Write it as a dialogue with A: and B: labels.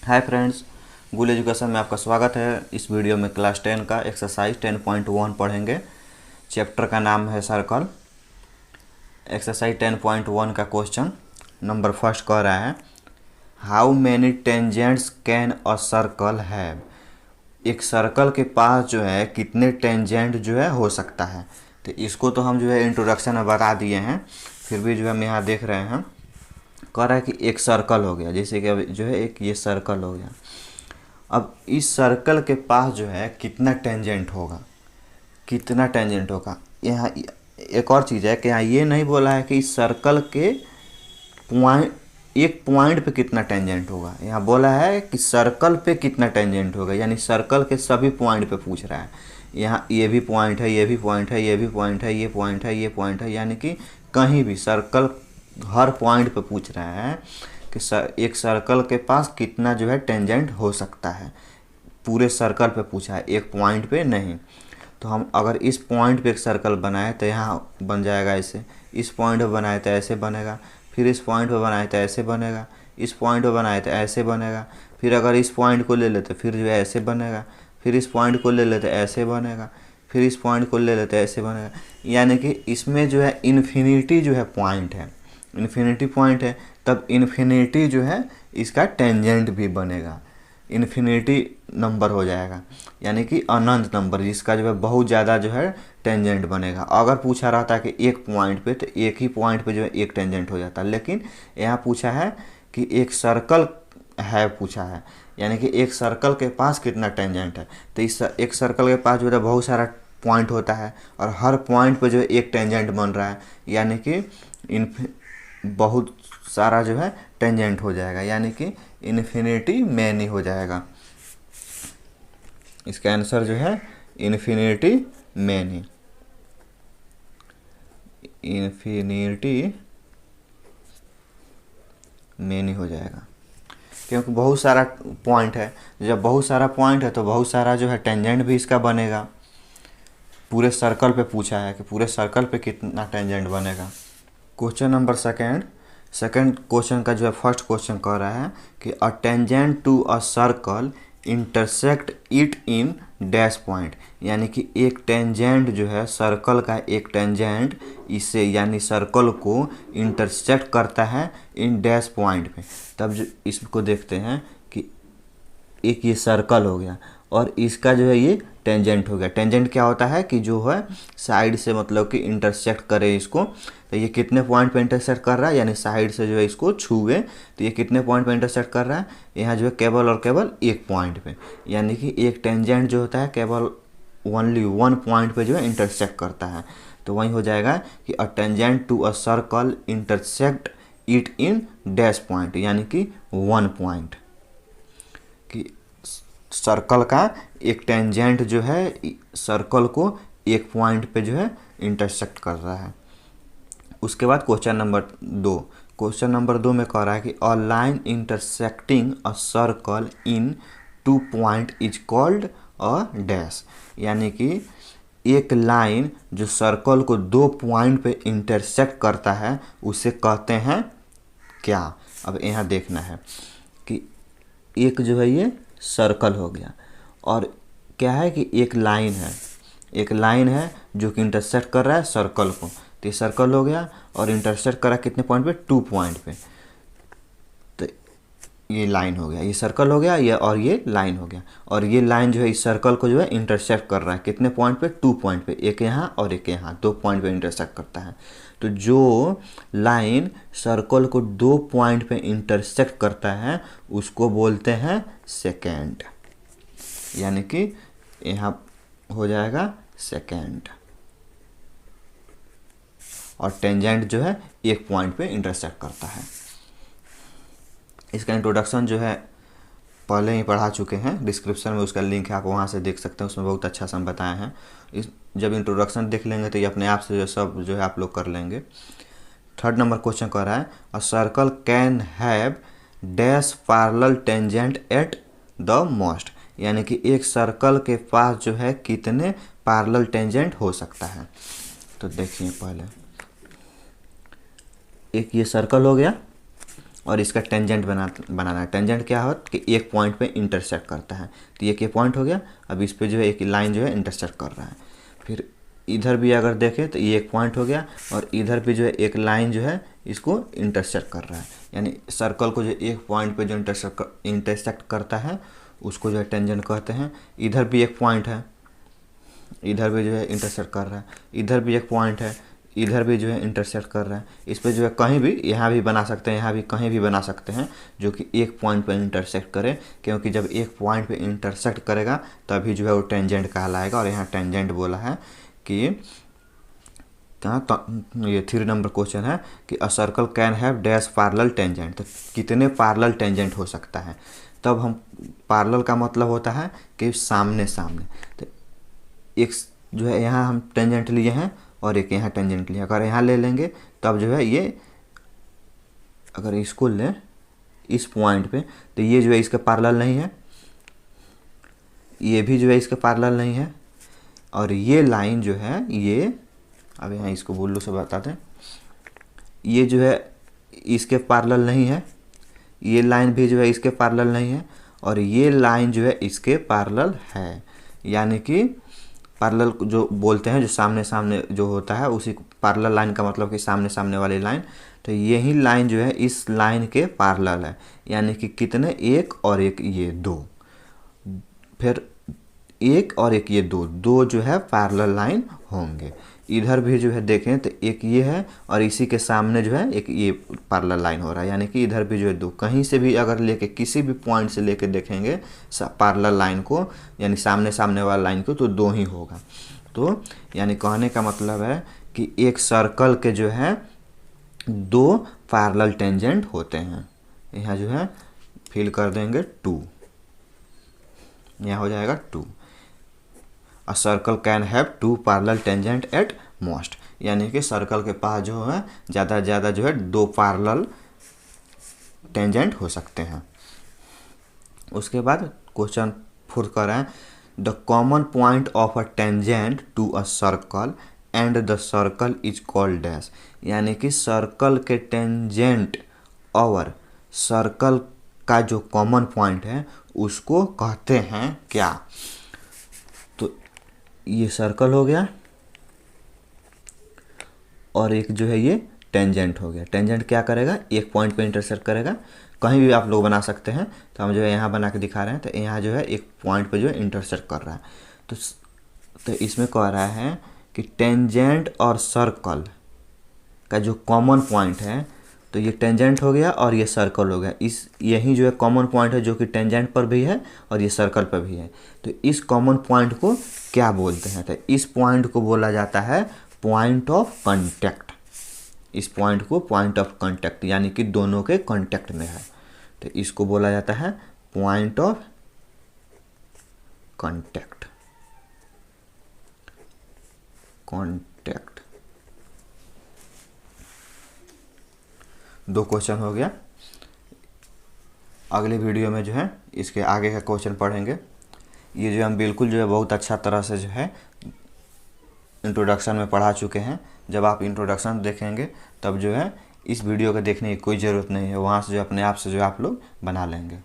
A: Hi friends, गुल education में आपका स्वागत है। इस वीडियो में क्लास 10 का एक्सरसाइज 10.1 पढ़ेंगे। चैप्टर का नाम है सर्कल। एक्सरसाइज 10.1 का क्वेश्चन नंबर फर्स्ट कह रहा है, how many tangents can a circle have. एक सर्कल के पास जो है कितने टेंजेंट जो है हो सकता है। तो इसको तो हम जो है इंट्रोडक्शन में बता दिए हैं, फिर भी जो है हम यहाँ देख रहे हैं। कह रहा है कि एक सर्कल हो गया, जैसे कि अब जो है एक ये सर्कल हो गया। अब इस सर्कल के पास जो है कितना टेंजेंट होगा, कितना टेंजेंट होगा। यहाँ एक और चीज़ है कि यहाँ ये नहीं बोला है कि इस सर्कल के पॉइंट, एक पॉइंट पे कितना टेंजेंट होगा। यहाँ बोला है कि सर्कल पे कितना टेंजेंट होगा, यानी सर्कल के सभी पॉइंट पे पूछ रहा है। यहाँ ये भी पॉइंट है, ये भी पॉइंट है, ये भी पॉइंट है, ये पॉइंट है, ये पॉइंट है, यानी कि कहीं भी सर्कल हर पॉइंट पे पूछ रहा है कि एक सर्कल के पास कितना जो है टेंजेंट हो सकता है। पूरे सर्कल पे पूछा है, एक पॉइंट पे नहीं। तो हम अगर इस पॉइंट पे एक सर्कल बनाए तो यहाँ बन जाएगा ऐसे, इस पॉइंट पे बनाए तो ऐसे बनेगा, फिर इस पॉइंट पे बनाए तो ऐसे बनेगा, इस पॉइंट पे बनाए तो ऐसे बनेगा, फिर अगर इस पॉइंट को ले लेते फिर जो है ऐसे बनेगा, फिर इस पॉइंट को ले लेते ऐसे बनेगा, फिर इस पॉइंट को ले लेते ऐसे बनेगा। यानी कि इसमें जो है इन्फिनिटी जो है पॉइंट है, इन्फिनिटी पॉइंट है, तब इन्फिनिटी जो है इसका टेंजेंट भी बनेगा, इन्फिनिटी नंबर हो जाएगा, यानी कि अनंत नंबर जिसका जो है बहुत ज़्यादा जो है टेंजेंट बनेगा। अगर पूछा रहता है कि एक पॉइंट पे तो एक ही पॉइंट पे जो है एक टेंजेंट हो जाता, लेकिन यहाँ पूछा है कि एक सर्कल है, पूछा है यानी कि एक सर्कल के पास कितना टेंजेंट है। तो इस एक सर्कल के पास जो है बहुत सारा पॉइंट होता है और हर पॉइंट पे जो है एक टेंजेंट बन रहा है, यानी कि बहुत सारा जो है टेंजेंट हो जाएगा, यानी कि इन्फिनिटी मैनी हो जाएगा। इसका आंसर जो है इन्फिनिटी मैनी, इन्फिनिटी मैनी हो जाएगा, क्योंकि बहुत सारा पॉइंट है। जब बहुत सारा पॉइंट है तो बहुत सारा जो है टेंजेंट भी इसका बनेगा। पूरे सर्कल पे पूछा है कि पूरे सर्कल पे कितना टेंजेंट बनेगा। क्वेश्चन नंबर सेकंड क्वेश्चन का जो है फर्स्ट क्वेश्चन कह रहा है कि a tangent to a circle intersect it in dash point, यानी कि एक टेंजेंट जो है सर्कल का एक टेंजेंट इसे यानी सर्कल को इंटरसेक्ट करता है इन डैश पॉइंट पे। तब जो इसको देखते हैं कि एक ये सर्कल हो गया और इसका जो है ये टेंजेंट हो गया। टेंजेंट क्या होता है कि जो है साइड से मतलब कि इंटरसेक्ट करे इसको। तो ये कितने पॉइंट पे इंटरसेक्ट कर रहा है, यानी साइड से जो है इसको छुए तो ये कितने पॉइंट पे इंटरसेक्ट कर रहा है, यहाँ जो है केवल और केवल एक पॉइंट पे, यानी कि एक टेंजेंट जो होता है केवल ओनली वन पॉइंट पे जो है इंटरसेक्ट करता है। तो वही हो जाएगा कि a tangent to a circle intersect it in dash point, यानी कि वन पॉइंट। कि सर्कल का एक टेंजेंट जो है सर्कल को एक पॉइंट पे जो है इंटरसेक्ट कर रहा है। उसके बाद क्वेश्चन नंबर दो में कह रहा है कि a line intersecting a circle in two point is called a dash, यानी कि एक लाइन जो सर्कल को दो पॉइंट पे इंटरसेक्ट करता है उसे कहते हैं क्या। अब यहाँ देखना है कि एक जो है ये सर्कल हो गया और क्या है कि एक लाइन है, एक लाइन है जो कि इंटरसेक्ट कर रहा है सर्कल को। तो ये सर्कल हो गया और इंटरसेक्ट कर रहा है कितने पॉइंट पे, टू पॉइंट पे। तो ये लाइन हो गया, ये सर्कल हो गया, ये और ये लाइन हो गया, और ये लाइन जो है इस सर्कल को जो है इंटरसेक्ट कर रहा है कितने पॉइंट पे, टू पॉइंट पे, एक यहाँ और एक यहाँ, दो पॉइंट पे इंटरसेक्ट करता है। तो जो लाइन सर्कल को दो पॉइंट पे इंटरसेक्ट करता है उसको बोलते हैं सेकेंड, यानी कि यहाँ हो जाएगा सेकेंड। और टेंजेंट जो है एक पॉइंट पे इंटरसेक्ट करता है। इसका इंट्रोडक्शन जो है पहले ही पढ़ा चुके हैं, डिस्क्रिप्शन में उसका लिंक है, आप वहाँ से देख सकते हैं, उसमें बहुत अच्छा से हम बताए हैं। जब इंट्रोडक्शन देख लेंगे तो ये अपने आप से जो सब जो है आप लोग कर लेंगे। थर्ड नंबर क्वेश्चन कह रहा है a circle can have dash parallel tangent at the most, यानी कि एक सर्कल के पास जो है कितने पैरेलल टेंजेंट हो सकता है। तो देखिए पहले एक ये सर्कल हो गया और इसका टेंजेंट बनाना है। टेंजेंट क्या हो कि एक पॉइंट पे इंटरसेक्ट करता है, तो ये पॉइंट हो गया। अब इस पे जो है एक लाइन जो है इंटरसेक्ट कर रहा है। फिर इधर भी अगर देखें तो ये एक पॉइंट हो गया, और इधर भी जो है एक लाइन जो है इसको इंटरसेक्ट कर रहा है। यानी सर्कल को जो एक पॉइंट पे जो इंटरसेक्ट करता है उसको जो है टेंजेंट कहते हैं। इधर भी एक पॉइंट है, इधर भी जो है इंटरसेक्ट कर रहा है, इधर भी एक पॉइंट है, इधर भी जो है इंटरसेक्ट कर रहा है। इस पे जो है कहीं भी, यहाँ भी बना सकते हैं, यहाँ भी कहीं भी बना सकते हैं जो कि एक पॉइंट पे इंटरसेक्ट करे, क्योंकि जब एक पॉइंट पे इंटरसेक्ट करेगा तभी जो है वो टेंजेंट कहलाएगा। और यहाँ टेंजेंट बोला है कि ये 3 नंबर क्वेश्चन है कि a circle can have dash parallel tangent. तो कितने पैरेलल टेंजेंट हो सकता है, तब हम पैरेलल का मतलब होता है कि सामने सामने। तो एक जो है यहाँ हम टेंजेंट लिए हैं और एक यहाँ टेंजेंट लिए, अगर यहाँ ले लेंगे तब जो है ये, अगर इसको लें इस पॉइंट पे, तो ये जो है इसके पैरेलल नहीं है, ये भी जो है इसके पैरेलल नहीं है, और ये लाइन जो है ये, अब यहाँ इसको बोलो से बताते हैं, ये जो है इसके पैरेलल नहीं है, ये लाइन भी जो है इसके पैरेलल नहीं है, और ये लाइन जो है इसके पैरेलल है। यानी कि पैरेलल जो बोलते हैं, जो सामने सामने जो होता है उसी पैरेलल लाइन का मतलब कि सामने सामने वाली लाइन। तो यही लाइन जो है इस लाइन के पैरेलल है। यानी कि कितने, एक और एक ये दो, फिर एक और एक ये दो जो है पैरेलल लाइन होंगे। इधर भी जो है देखें तो एक ये है और इसी के सामने जो है एक ये पैरेलल लाइन हो रहा है। यानी कि इधर भी जो है दो, कहीं से भी अगर लेके किसी भी पॉइंट से लेके देखेंगे पैरेलल लाइन को, यानी सामने सामने वाला लाइन को, तो दो ही होगा। तो यानी कहने का मतलब है कि एक सर्कल के जो है दो पैरेलल टेंजेंट होते हैं। यहाँ जो है फिल कर देंगे 2, यहाँ हो जाएगा 2। A circle can have 2 parallel tangent at most. यानी कि सर्कल के पास जो है ज़्यादा से ज़्यादा जो है 2 पैरेलल टेंजेंट हो सकते हैं। उसके बाद क्वेश्चन 4 कर रहे हैं, the common point of a tangent to a circle and the circle is called dash. यानी कि सर्कल के टेंजेंट और सर्कल का जो कॉमन पॉइंट है उसको कहते हैं क्या। तो ये सर्कल हो गया और एक जो है ये टेंजेंट हो गया। टेंजेंट क्या करेगा, एक पॉइंट पे इंटरसेक्ट करेगा। कहीं भी आप लोग बना सकते हैं, तो हम जो है यहाँ बना के दिखा रहे हैं। तो यहाँ जो है एक पॉइंट पे जो है इंटरसेक्ट कर रहा है। तो इसमें कह रहा है कि टेंजेंट और सर्कल का जो कॉमन पॉइंट है, तो ये टेंजेंट हो गया और ये सर्कल हो गया। यही जो है कॉमन पॉइंट है जो कि टेंजेंट पर भी है और ये सर्कल पर भी है। तो इस कॉमन पॉइंट को क्या बोलते हैं, तो इस पॉइंट को बोला जाता है पॉइंट ऑफ कांटेक्ट। इस पॉइंट को पॉइंट ऑफ कांटेक्ट, यानी कि दोनों के कांटेक्ट में है, तो इसको बोला जाता है point of contact. Contact 2 question हो गया। अगले वीडियो में जो है इसके आगे का क्वेश्चन पढ़ेंगे। ये जो हम बिल्कुल जो है बहुत अच्छा तरह से जो है इंट्रोडक्शन में पढ़ा चुके हैं। जब आप इंट्रोडक्शन देखेंगे तब जो है इस वीडियो को देखने की कोई ज़रूरत नहीं है, वहाँ से जो अपने आप से जो आप लोग बना लेंगे।